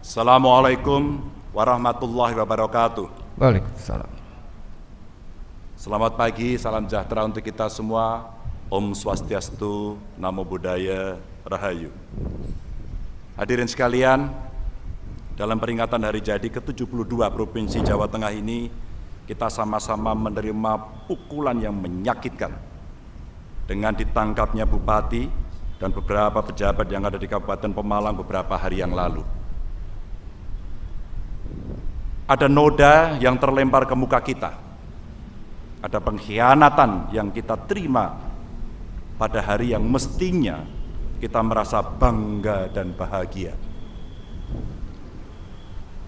Assalamualaikum warahmatullahi wabarakatuh. Waalaikumsalam. Selamat pagi, salam sejahtera untuk kita semua. Om Swastiastu, Namo Buddhaya, Rahayu. Hadirin sekalian, dalam peringatan hari jadi ke-72 Provinsi Jawa Tengah ini, kita sama-sama menerima pukulan yang menyakitkan dengan ditangkapnya Bupati dan beberapa pejabat yang ada di Kabupaten Pemalang beberapa hari yang lalu. Ada noda yang terlempar ke muka kita. Ada pengkhianatan yang kita terima pada hari yang mestinya kita merasa bangga dan bahagia.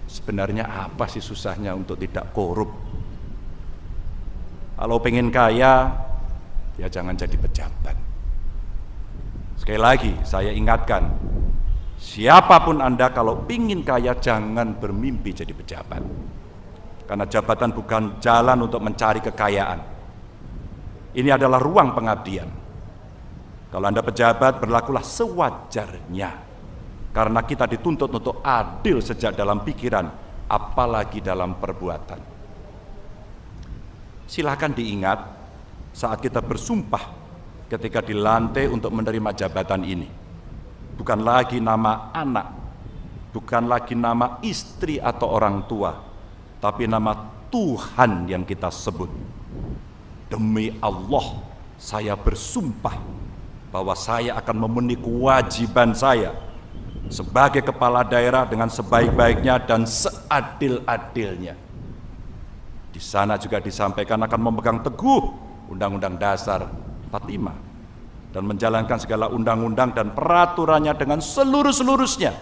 Sebenarnya apa sih susahnya untuk tidak korup? Kalau pengen kaya, ya jangan jadi pejabat. Sekali lagi saya ingatkan, siapapun Anda kalau ingin kaya jangan bermimpi jadi pejabat. Karena jabatan bukan jalan untuk mencari kekayaan. Ini adalah ruang pengabdian. Kalau Anda pejabat, berlakulah sewajarnya. Karena kita dituntut untuk adil sejak dalam pikiran, apalagi dalam perbuatan. Silakan diingat saat kita bersumpah ketika dilantik untuk menerima jabatan ini. Bukan lagi nama anak, bukan lagi nama istri atau orang tua, tapi nama Tuhan yang kita sebut. Demi Allah, saya bersumpah bahwa saya akan memenuhi kewajiban saya sebagai kepala daerah dengan sebaik-baiknya dan seadil-adilnya. Di sana juga disampaikan akan memegang teguh Undang-Undang Dasar 45 dan menjalankan segala undang-undang dan peraturannya dengan seluruh-seluruhnya,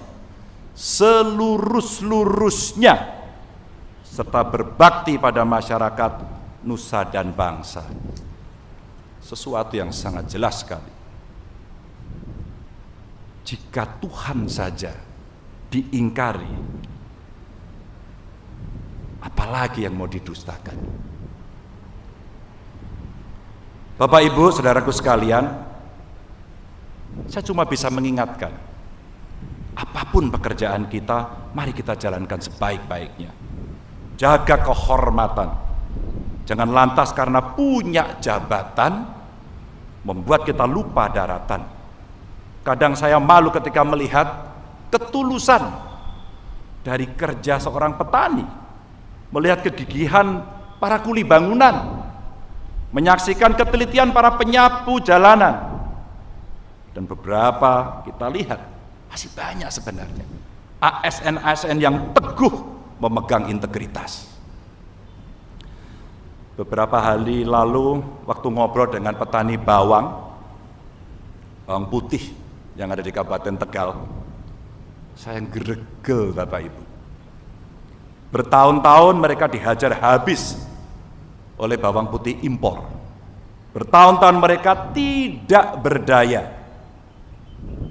serta berbakti pada masyarakat, nusa dan bangsa. Sesuatu yang sangat jelas sekali. Jika Tuhan saja diingkari, apalagi yang mau didustakan? Bapak Ibu, saudaraku sekalian, saya cuma bisa mengingatkan, apapun pekerjaan kita, mari kita jalankan sebaik-baiknya. Jaga kehormatan. Jangan lantas karena punya jabatan membuat kita lupa daratan. Kadang saya malu ketika melihat ketulusan dari kerja seorang petani, melihat kegigihan para kuli bangunan, menyaksikan ketelitian para penyapu jalanan, dan beberapa kita lihat masih banyak sebenarnya ASN-ASN yang teguh memegang integritas. Beberapa hari lalu waktu ngobrol dengan petani bawang putih yang ada di Kabupaten Tegal, saya geregel Bapak Ibu. Bertahun-tahun mereka dihajar habis oleh bawang putih impor. Bertahun-tahun mereka tidak berdaya,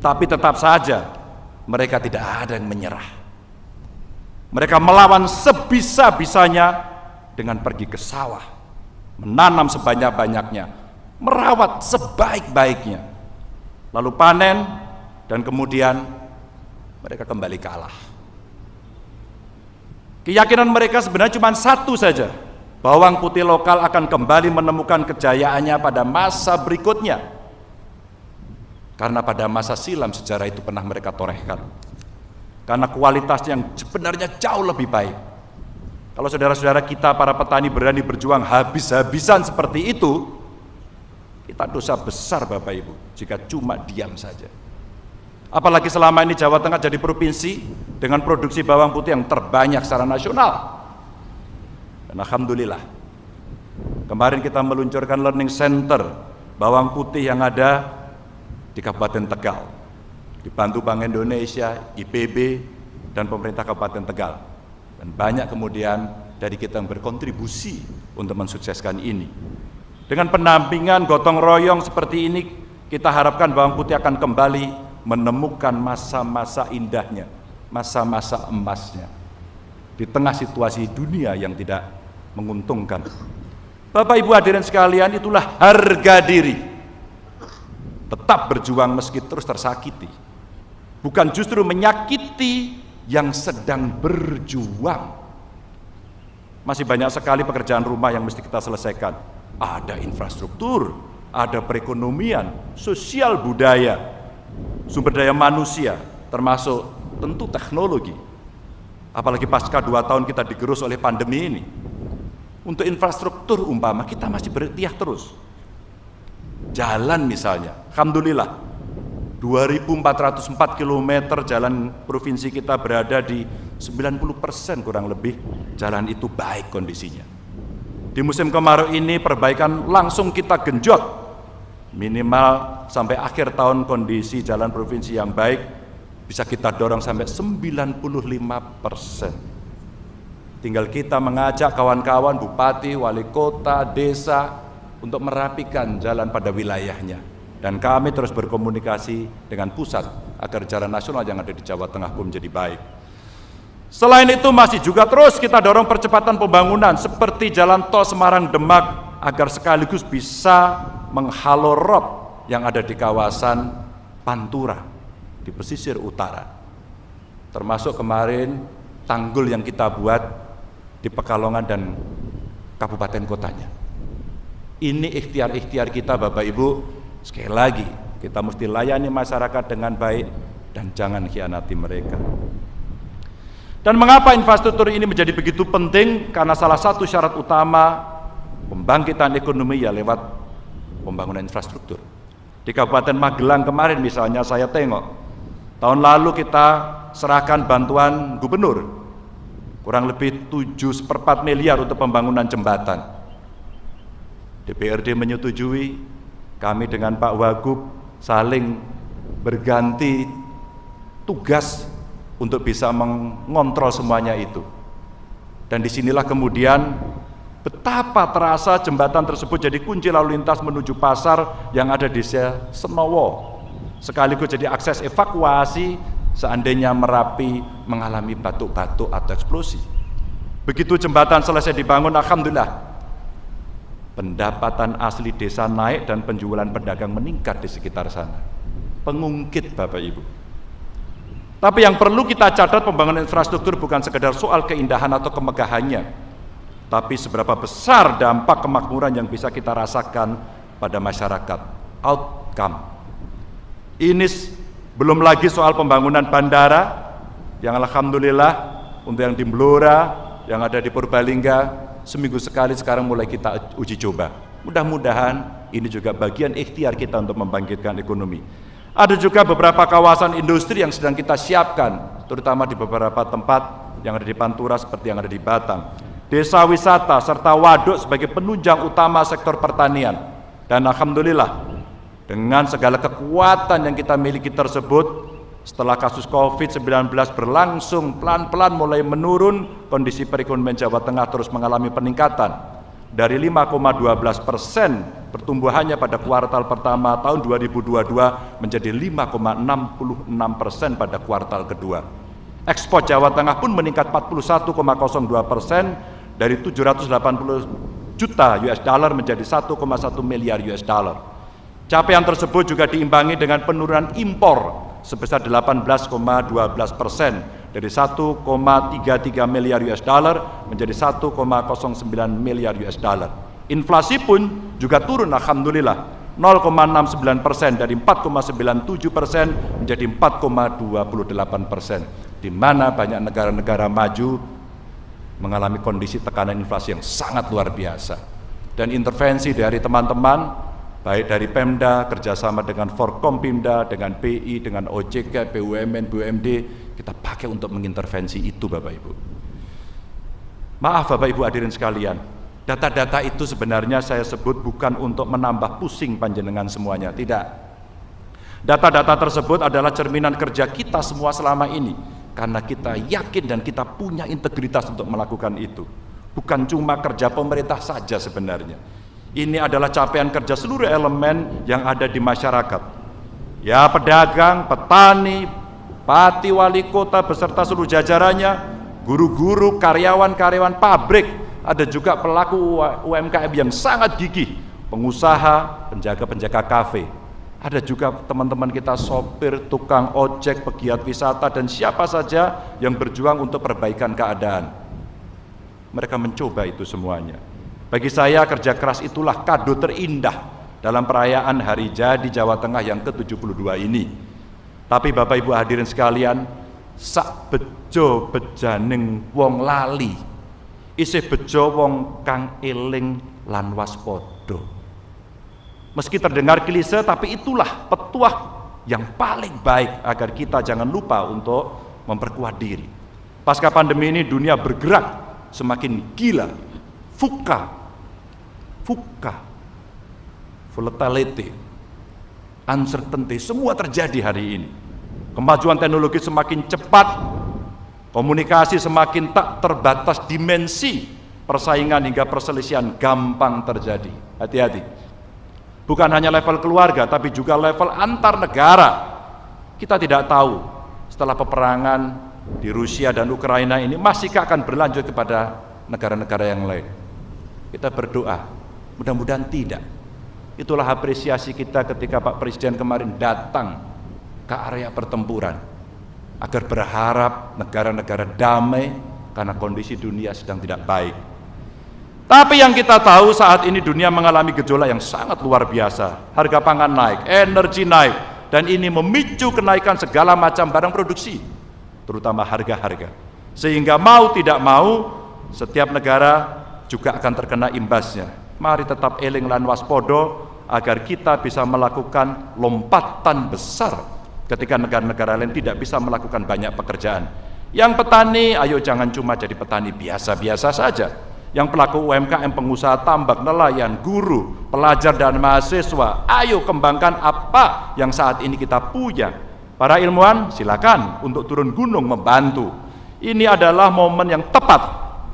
tapi tetap saja mereka tidak ada yang menyerah. Mereka melawan sebisa-bisanya dengan pergi ke sawah, menanam sebanyak-banyaknya, merawat sebaik-baiknya, lalu panen, dan kemudian mereka kembali kalah. Keyakinan mereka sebenarnya cuma satu saja, bawang putih lokal akan kembali menemukan kejayaannya pada masa berikutnya. Karena pada masa silam sejarah itu pernah mereka torehkan. Karena kualitasnya yang sebenarnya jauh lebih baik. Kalau saudara-saudara kita para petani berani berjuang habis-habisan seperti itu, kita dosa besar Bapak Ibu jika cuma diam saja. Apalagi selama ini Jawa Tengah jadi provinsi dengan produksi bawang putih yang terbanyak secara nasional. Dan alhamdulillah, kemarin kita meluncurkan learning center bawang putih yang ada di Kabupaten Tegal, dibantu Bank Indonesia, IPB, dan pemerintah Kabupaten Tegal. Dan banyak kemudian dari kita yang berkontribusi untuk mensukseskan ini. Dengan pendampingan gotong royong seperti ini, kita harapkan bawang putih akan kembali menemukan masa-masa indahnya, masa-masa emasnya di tengah situasi dunia yang tidak menguntungkan. Bapak Ibu hadirin sekalian, itulah harga diri. Tetap berjuang meski terus tersakiti. Bukan justru menyakiti yang sedang berjuang. Masih banyak sekali pekerjaan rumah yang mesti kita selesaikan. Ada infrastruktur, ada perekonomian, sosial budaya, sumber daya manusia, termasuk tentu teknologi. Apalagi pasca 2 tahun kita digerus oleh pandemi ini. Untuk infrastruktur umpama kita masih berikhtiar terus. Jalan misalnya, alhamdulillah 2.404 km jalan provinsi kita berada di 90% kurang lebih jalan itu baik kondisinya. Di musim kemarau ini perbaikan langsung kita genjot, minimal sampai akhir tahun kondisi jalan provinsi yang baik bisa kita dorong sampai 95%. Tinggal kita mengajak kawan-kawan bupati, wali kota, desa untuk merapikan jalan pada wilayahnya. Dan kami terus berkomunikasi dengan pusat agar jalan nasional yang ada di Jawa Tengah pun menjadi baik. Selain itu masih juga terus kita dorong percepatan pembangunan seperti jalan tol Semarang-Demak agar sekaligus bisa menghalau rob yang ada di kawasan Pantura di pesisir utara. Termasuk kemarin tanggul yang kita buat di Pekalongan dan kabupaten kotanya. Ini ikhtiar-ikhtiar kita Bapak Ibu. Sekali lagi kita mesti layani masyarakat dengan baik dan jangan khianati mereka. Dan mengapa infrastruktur ini menjadi begitu penting? Karena salah satu syarat utama pembangkitan ekonomi ya lewat pembangunan infrastruktur. Di Kabupaten Magelang kemarin misalnya saya tengok, tahun lalu kita serahkan bantuan gubernur kurang lebih 7/4 miliar untuk pembangunan jembatan. DPRD menyetujui, kami dengan Pak Wagub saling berganti tugas untuk bisa mengontrol semuanya itu. Dan disinilah kemudian betapa terasa jembatan tersebut jadi kunci lalu lintas menuju pasar yang ada di Senowo, sekaligus jadi akses evakuasi seandainya Merapi mengalami batuk-batuk atau eksplosi. Begitu jembatan selesai dibangun, alhamdulillah pendapatan asli desa naik dan penjualan pedagang meningkat di sekitar sana. Pengungkit Bapak Ibu. Tapi yang perlu kita catat, pembangunan infrastruktur bukan sekedar soal keindahan atau kemegahannya, tapi seberapa besar dampak kemakmuran yang bisa kita rasakan pada masyarakat. Outcome. Ini belum lagi soal pembangunan bandara yang alhamdulillah untuk yang di Blora, yang ada di Purbalingga, seminggu sekali sekarang mulai kita uji coba. Mudah-mudahan ini juga bagian ikhtiar kita untuk membangkitkan ekonomi. Ada juga beberapa kawasan industri yang sedang kita siapkan, terutama di beberapa tempat yang ada di Pantura seperti yang ada di Batang. Desa wisata serta waduk sebagai penunjang utama sektor pertanian. Dan alhamdulillah dengan segala kekuatan yang kita miliki tersebut, setelah kasus COVID-19 berlangsung pelan-pelan mulai menurun, kondisi perekonomian Jawa Tengah terus mengalami peningkatan. Dari 5,12% pertumbuhannya pada kuartal pertama tahun 2022 menjadi 5,66% pada kuartal kedua. Ekspor Jawa Tengah pun meningkat 41,02% dari 780 juta US dollar menjadi 1,1 miliar US dollar. Capaian tersebut juga diimbangi dengan penurunan impor sebesar 18,12% dari 1,33 miliar US dollar menjadi 1,09 miliar US dollar. Inflasi pun juga turun alhamdulillah 0,69% dari 4,97% menjadi 4,28%, di mana banyak negara-negara maju mengalami kondisi tekanan inflasi yang sangat luar biasa. Dan intervensi dari teman-teman baik dari Pemda, kerjasama dengan Forkompimda, dengan BI, dengan OJK, BUMN, BUMD, kita pakai untuk mengintervensi itu Bapak Ibu. Maaf Bapak Ibu hadirin sekalian, data-data itu sebenarnya saya sebut bukan untuk menambah pusing panjenengan semuanya, tidak. Data-data tersebut adalah cerminan kerja kita semua selama ini, karena kita yakin dan kita punya integritas untuk melakukan itu. Bukan cuma kerja pemerintah saja sebenarnya. Ini adalah capaian kerja seluruh elemen yang ada di masyarakat. Ya pedagang, petani, bupati, wali kota beserta seluruh jajarannya, guru-guru, karyawan-karyawan pabrik, ada juga pelaku UMKM yang sangat gigih, pengusaha, penjaga-penjaga kafe. Ada juga teman-teman kita sopir, tukang ojek, pegiat wisata, dan siapa saja yang berjuang untuk perbaikan keadaan. Mereka mencoba itu semuanya. Bagi saya kerja keras itulah kado terindah dalam perayaan Hari Jadi Jawa Tengah yang ke-72 ini. Tapi Bapak Ibu hadirin sekalian, sak bejo bejaning wong lali, isih bejo wong kang eling lan waspada. Meski terdengar klise, tapi itulah petuah yang paling baik agar kita jangan lupa untuk memperkuat diri. Pasca pandemi ini dunia bergerak semakin gila, volatility, uncertainty, semua terjadi hari ini. Kemajuan teknologi semakin cepat, komunikasi semakin tak terbatas dimensi, persaingan hingga perselisihan gampang terjadi. Hati-hati. Bukan hanya level keluarga, tapi juga level antar negara. Kita tidak tahu setelah peperangan di Rusia dan Ukraina ini masihkah akan berlanjut kepada negara-negara yang lain. Kita berdoa, mudah-mudahan tidak. Itulah apresiasi kita ketika Pak Presiden kemarin datang ke area pertempuran, agar berharap negara-negara damai karena kondisi dunia sedang tidak baik. Tapi yang kita tahu saat ini dunia mengalami gejolak yang sangat luar biasa. Harga pangan naik, energi naik, dan ini memicu kenaikan segala macam barang produksi, terutama harga-harga. Sehingga mau tidak mau, setiap negara juga akan terkena imbasnya. Mari tetap eling lan waspodo agar kita bisa melakukan lompatan besar ketika negara-negara lain tidak bisa melakukan banyak pekerjaan. Yang petani, ayo jangan cuma jadi petani biasa-biasa saja. Yang pelaku UMKM, pengusaha tambak, nelayan, guru, pelajar dan mahasiswa, ayo kembangkan apa yang saat ini kita punya. Para ilmuwan silakan untuk turun gunung membantu. Ini adalah momen yang tepat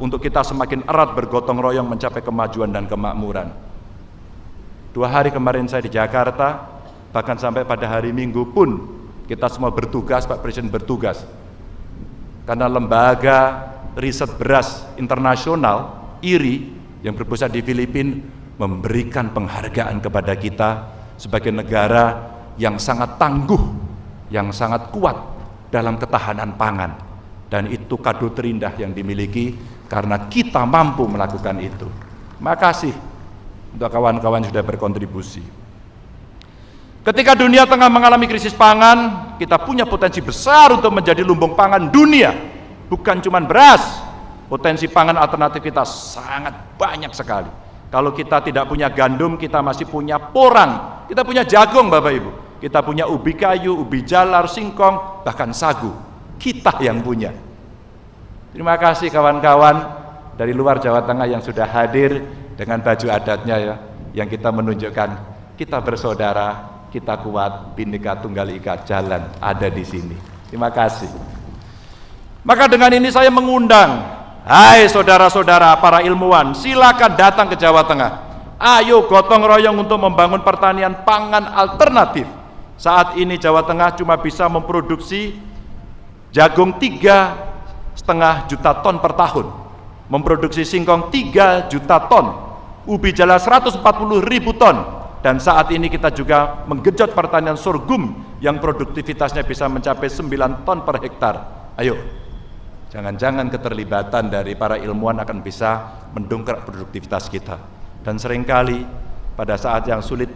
untuk kita semakin erat bergotong royong mencapai kemajuan dan kemakmuran. 2 hari kemarin saya di Jakarta, bahkan sampai pada hari Minggu pun kita semua bertugas, Pak Presiden bertugas. Karena lembaga riset beras internasional IRI yang berpusat di Filipina memberikan penghargaan kepada kita sebagai negara yang sangat tangguh, yang sangat kuat dalam ketahanan pangan, dan itu kado terindah yang dimiliki karena kita mampu melakukan itu. Makasih untuk kawan-kawan sudah berkontribusi. Ketika dunia tengah mengalami krisis pangan, kita punya potensi besar untuk menjadi lumbung pangan dunia, bukan cuma beras. Potensi pangan alternatif kita sangat banyak sekali. Kalau kita tidak punya gandum, kita masih punya porang. Kita punya jagung, Bapak Ibu. Kita punya ubi kayu, ubi jalar, singkong, bahkan sagu. Kita yang punya. Terima kasih kawan-kawan dari luar Jawa Tengah yang sudah hadir dengan baju adatnya ya, yang kita menunjukkan kita bersaudara, kita kuat, Bhinneka Tunggal Ika, jalan ada di sini. Terima kasih. Maka dengan ini saya mengundang, hai saudara-saudara para ilmuwan, silakan datang ke Jawa Tengah. Ayo gotong royong untuk membangun pertanian pangan alternatif. Saat ini Jawa Tengah cuma bisa memproduksi jagung 3,5 juta ton per tahun, memproduksi singkong 3 juta ton, ubi jalar 140.000 ton, dan saat ini kita juga menggenjot pertanian sorghum yang produktivitasnya bisa mencapai 9 ton per hektar. Ayo, jangan-jangan keterlibatan dari para ilmuwan akan bisa mendongkrak produktivitas kita. Dan seringkali pada saat yang sulit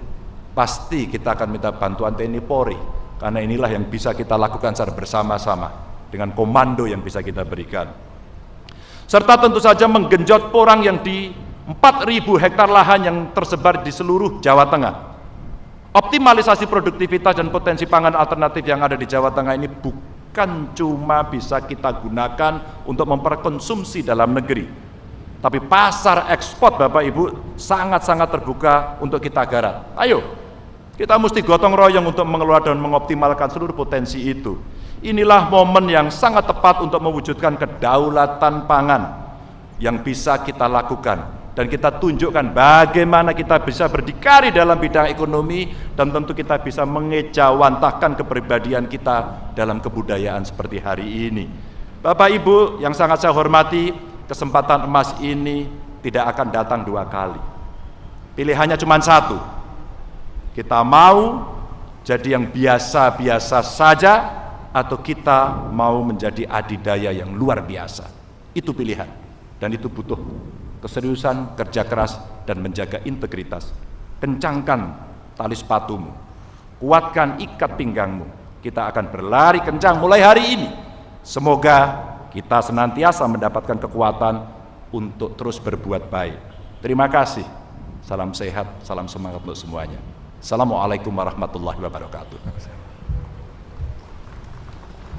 pasti kita akan minta bantuan TNI Polri, karena inilah yang bisa kita lakukan secara bersama-sama dengan komando yang bisa kita berikan. Serta tentu saja menggenjot porang yang di 4.000 hektar lahan yang tersebar di seluruh Jawa Tengah. Optimalisasi produktivitas dan potensi pangan alternatif yang ada di Jawa Tengah ini bukan cuma bisa kita gunakan untuk memperkonsumsi dalam negeri, tapi pasar ekspor Bapak Ibu sangat-sangat terbuka untuk kita garap. Ayo, kita mesti gotong royong untuk mengelola dan mengoptimalkan seluruh potensi itu. Inilah momen yang sangat tepat untuk mewujudkan kedaulatan pangan yang bisa kita lakukan, dan kita tunjukkan bagaimana kita bisa berdikari dalam bidang ekonomi, dan tentu kita bisa mengejawantahkan kepribadian kita dalam kebudayaan seperti hari ini. Bapak Ibu yang sangat saya hormati, kesempatan emas ini tidak akan datang 2 kali. Pilihannya cuma 1. Kita mau jadi yang biasa-biasa saja, atau kita mau menjadi adidaya yang luar biasa. Itu pilihan, dan itu butuh keseriusan, kerja keras, dan menjaga integritas. Kencangkan tali sepatumu, kuatkan ikat pinggangmu. Kita akan berlari kencang mulai hari ini. Semoga kita senantiasa mendapatkan kekuatan untuk terus berbuat baik. Terima kasih. Salam sehat, salam semangat untuk semuanya. Assalamualaikum warahmatullahi wabarakatuh.